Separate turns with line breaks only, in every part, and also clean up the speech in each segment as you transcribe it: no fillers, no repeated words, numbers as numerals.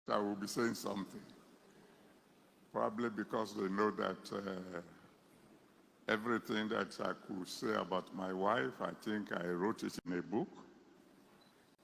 I will be saying something. Probably because they know that everything that I could say about my wife, I think I wrote it in a book.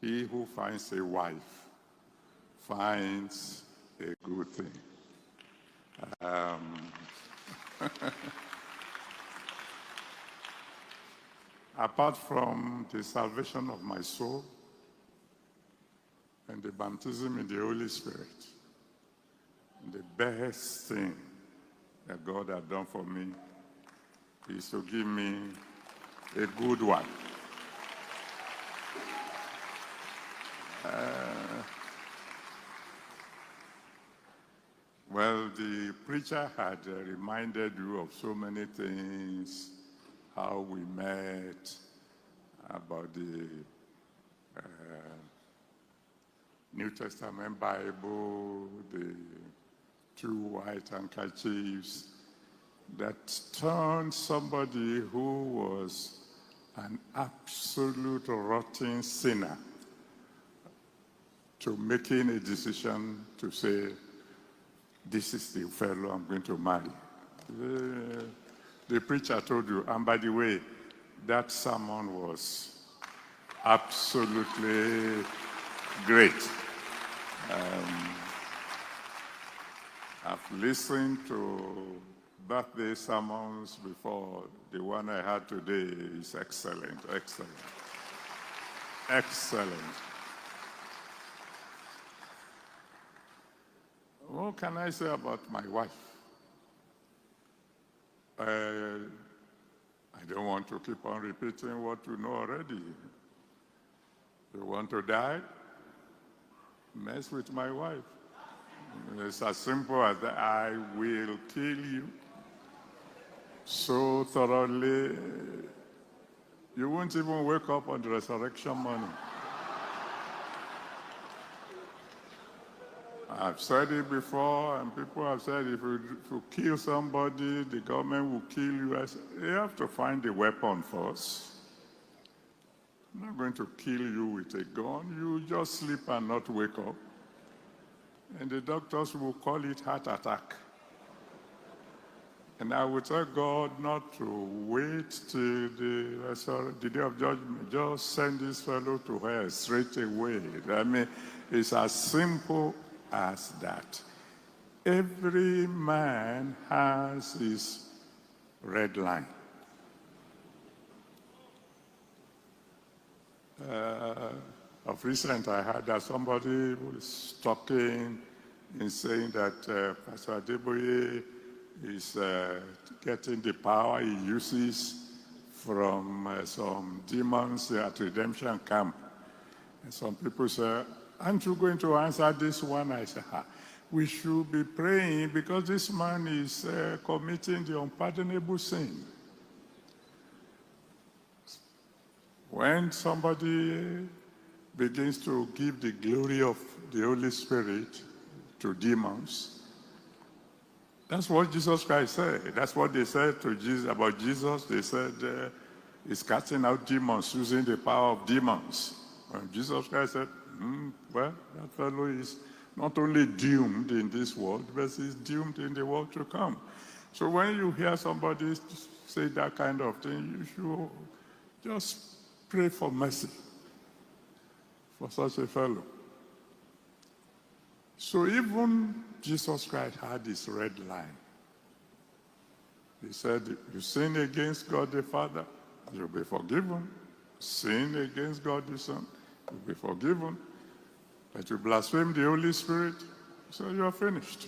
He who finds a wife finds a good thing. Apart from the salvation of my soul and the baptism in the Holy Spirit, the best thing that God had done for me is to give me a good wife. Well, the preacher had reminded you of so many things, how we met, about the New Testament Bible, the 2 white handkerchiefs that turned somebody who was an absolute rotten sinner to making a decision to say, this is the fellow I'm going to marry. The preacher told you, and by the way, that sermon was absolutely great. I've listened to birthday sermons before. The one I had today is excellent, excellent, excellent. What can I say about my wife? I don't want to keep on repeating what you know already. You want to die? Mess with my wife. It's as simple as that. I will kill you so thoroughly, you won't even wake up on the resurrection morning. I've said it before, and people have said if you kill somebody, the government will kill you. I said, you have to find the weapon first. I'm not going to kill you with a gun. You just sleep and not wake up. And the doctors will call it heart attack. And I would tell God not to wait till the day of judgment. Just send this fellow to hell straight away. I mean, it's as simple as that. Every man has his red line. Of recent, I heard that somebody was talking and saying that Pastor Adeboye is getting the power he uses from some demons at Redemption Camp. And some people say, aren't you going to answer this one? I said, we should be praying because this man is committing the unpardonable sin. When somebody begins to give the glory of the Holy Spirit to demons, that's what Jesus Christ said. That's what they said to Jesus about Jesus. They said he's casting out demons using the power of demons. And Jesus Christ said, well, that fellow is not only doomed in this world, but he's doomed in the world to come. So when you hear somebody say that kind of thing, you should just pray for mercy for such a fellow. So even Jesus Christ had this red line. He said, you sin against God the Father, you'll be forgiven. Sin against God the Son, you'll be forgiven. But you blaspheme the Holy Spirit, so you are finished.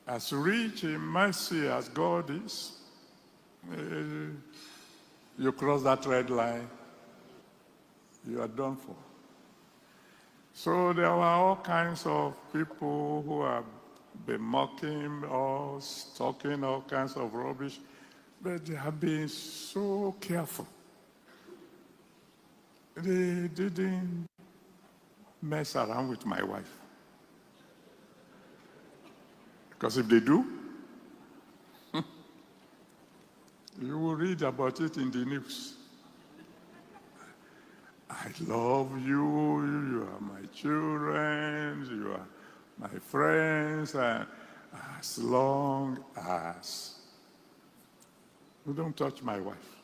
As rich in mercy as God is, you cross that red line, you are done for. So there were all kinds of people who have been mocking us, talking all kinds of rubbish, but they have been so careful. They didn't mess around with my wife. Because if they do, you will read about it in the news. I I love you, you are my children, you are my friends, and as long as you don't touch my wife.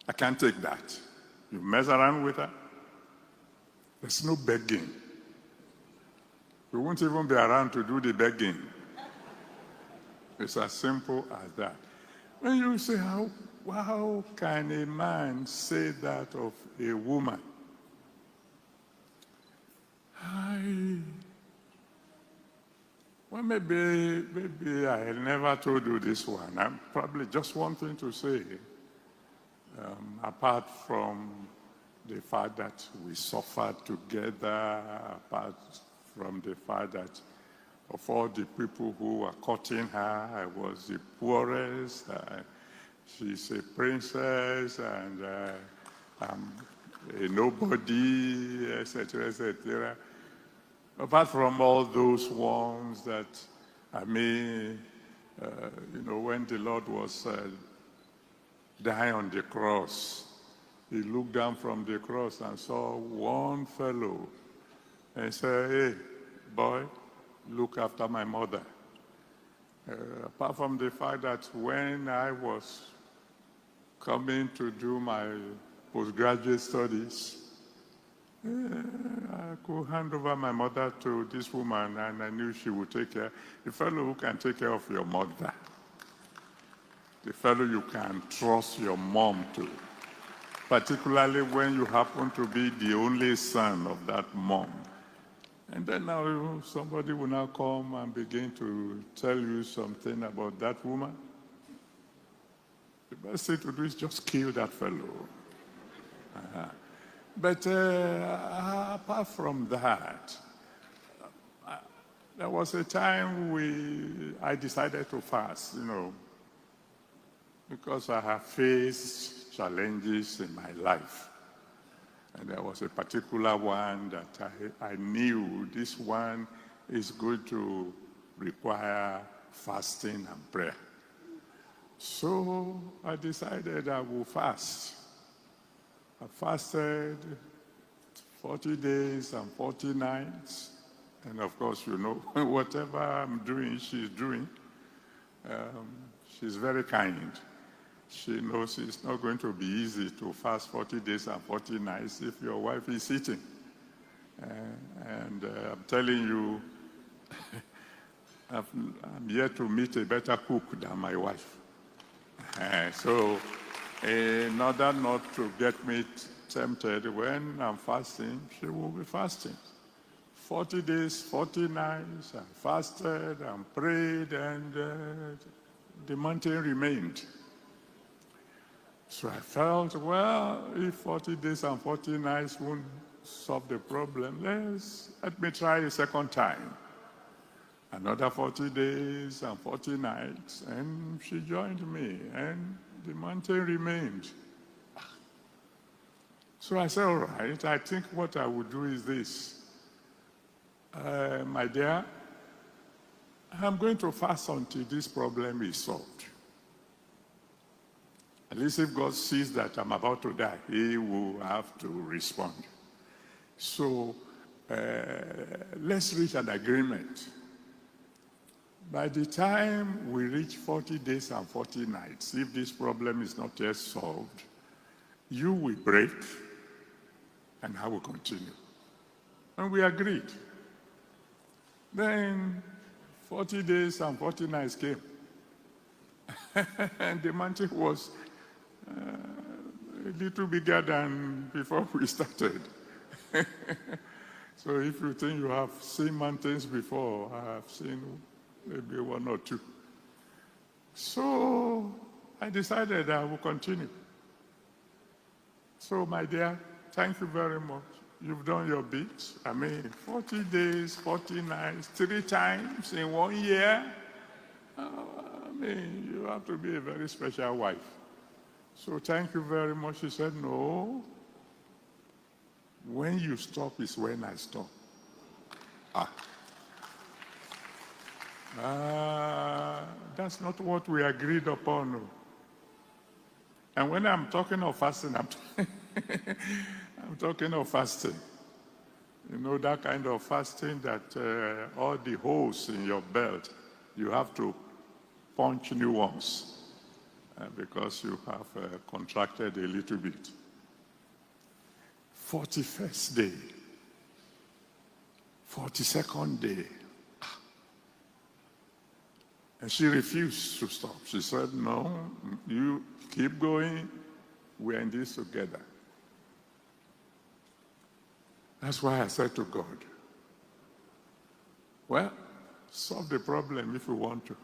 I can't take that. You mess around with her, there's no begging. You won't even be around to do the begging. It's as simple as that. When you say, how can a man say that of a woman? Well, maybe I never told you this one. I'm probably just one thing to say, apart from the fact that we suffered together, apart from the fact that of all the people who were courting her, I was the poorest. She's a princess, and I'm a nobody, etc., etc. Apart from all those ones that, when the Lord was dying on the cross, he looked down from the cross and saw one fellow and said, "Hey, boy, look after my mother." Apart from the fact that when I was coming to do my postgraduate studies, I could hand over my mother to this woman, and I knew she would take care. The fellow who can take care of your mother, the fellow you can trust your mom to, particularly when you happen to be the only son of that mom. And then now somebody will now come and begin to tell you something about that woman. The best thing to do is just kill that fellow. But apart from that, there was a time I decided to fast, because I have faced challenges in my life. And there was a particular one that I knew this one is going to require fasting and prayer. So I decided I will fast. I fasted 40 days and 40 nights. And of course, whatever I'm doing, she's doing. She's very kind. She knows it's not going to be easy to fast 40 days and 40 nights if your wife is eating. And I'm telling you, I'm yet to meet a better cook than my wife. So in order not to get me tempted when I'm fasting, she will be fasting. 40 days, 40 nights, I fasted and prayed, and the mountain remained. So I felt, well, if 40 days and 40 nights won't solve the problem, let me try a second time. Another 40 days and 40 nights, and she joined me, and the mountain remained. So I said, all right, I think what I would do is this. My dear, I'm going to fast until this problem is solved. At least if God sees that I'm about to die, he will have to respond. So let's reach an agreement. By the time we reach 40 days and 40 nights, if this problem is not yet solved, you will break and I will continue. And we agreed. Then 40 days and 40 nights came. And the mountain was a little bigger than before we started. So if you think you have seen mountains before, I have seen maybe one or two. So I decided I will continue. So my dear, thank you very much. You've done your bit. 40 days, 40 nights, 3 times in 1 year. You have to be a very special wife. So thank you very much. She said, no. When you stop is when I stop. That's not what we agreed upon. And when I'm talking of fasting, I'm talking of fasting. You know, that kind of fasting that all the holes in your belt, you have to punch new ones because you have contracted a little bit. 41st day, 42nd day. And she refused to stop. She said, no, you keep going. We're in this together. That's why I said to God, well, solve the problem if you want to.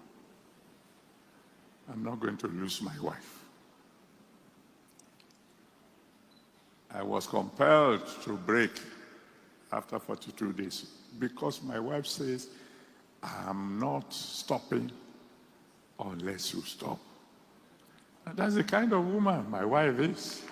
I'm not going to lose my wife. I was compelled to break after 42 days because my wife says, I'm not stopping unless you stop. And that's the kind of woman my wife is.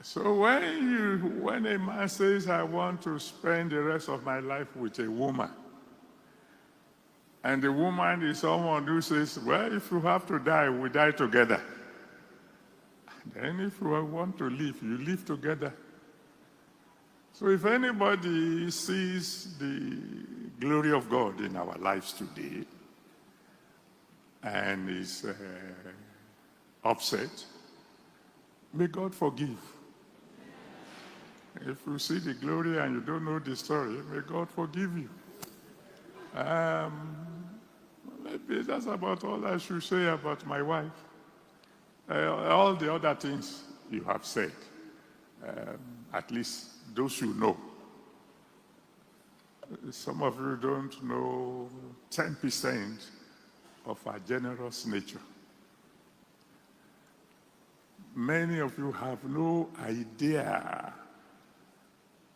So when a man says, I want to spend the rest of my life with a woman, and the woman is someone who says, well, if you have to die, we die together. Then if you want to live, you live together. So if anybody sees the glory of God in our lives today and is upset, may God forgive. If you see the glory and you don't know the story, may God forgive you. Maybe that's about all I should say about my wife. All the other things you have said, at least those you know. Some of you don't know 10% of our generous nature. Many of you have no idea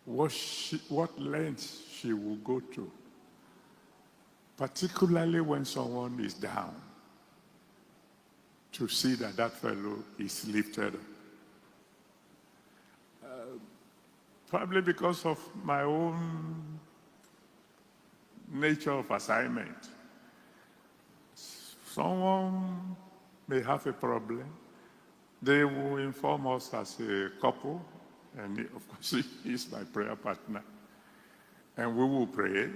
what lengths she will go to, particularly when someone is down, to see that that fellow is lifted up. Probably because of my own nature of assignment. Someone may have a problem. They will inform us as a couple, and of course he is my prayer partner. And we will pray.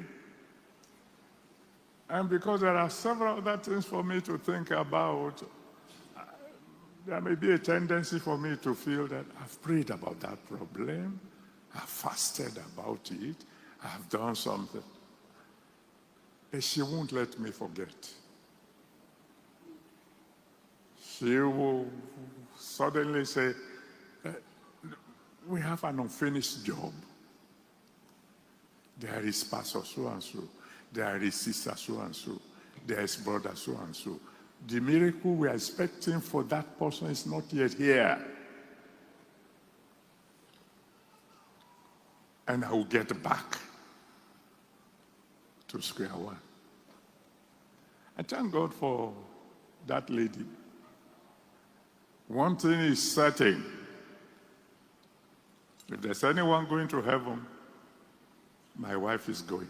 And because there are several other things for me to think about, there may be a tendency for me to feel that I've prayed about that problem, I've fasted about it, I've done something. But she won't let me forget. She will suddenly say, we have an unfinished job. There is pastor so-and-so. There is sister so-and-so. There is brother so-and-so. The miracle we are expecting for that person is not yet here. And I will get back to square one. I thank God for that lady. One thing is certain. If there's anyone going to heaven, my wife is going.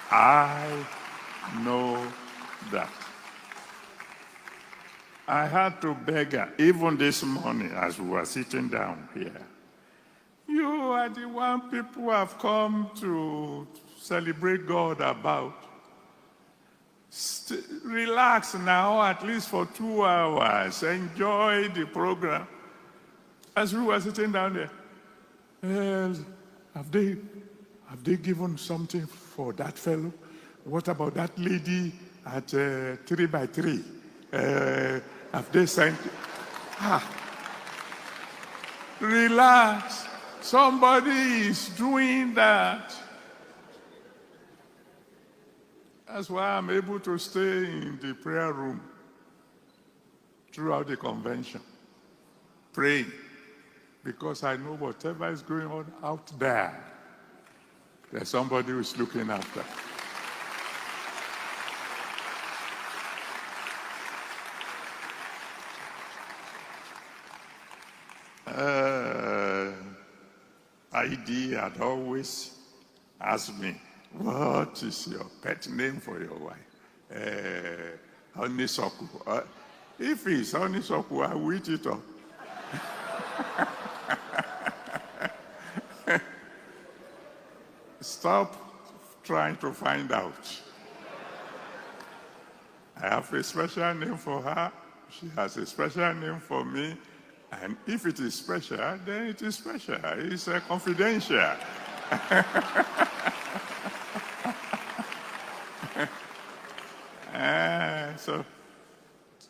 I know that. I had to beg her, even this morning as we were sitting down here. You are the one people have come to celebrate God about. Relax now, at least for 2 hours. Enjoy the program. As we were sitting down there, have they given something for that fellow? What about that lady at 3x3? Have they sent? Relax. Somebody is doing that. That's why I'm able to stay in the prayer room throughout the convention, praying, because I know whatever is going on out there, there's somebody who is looking after. ID had always asked me, What is your pet name for your wife? Honeysuckle. If it's honeysuckle, I will eat it up. Stop trying to find out. I have a special name for her. She has a special name for me. And if it is special, then it is special. It's confidential. So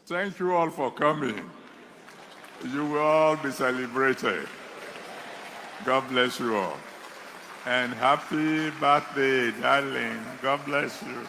thank you all for coming. You will all be celebrated. God bless you all. And happy birthday, darling. God bless you.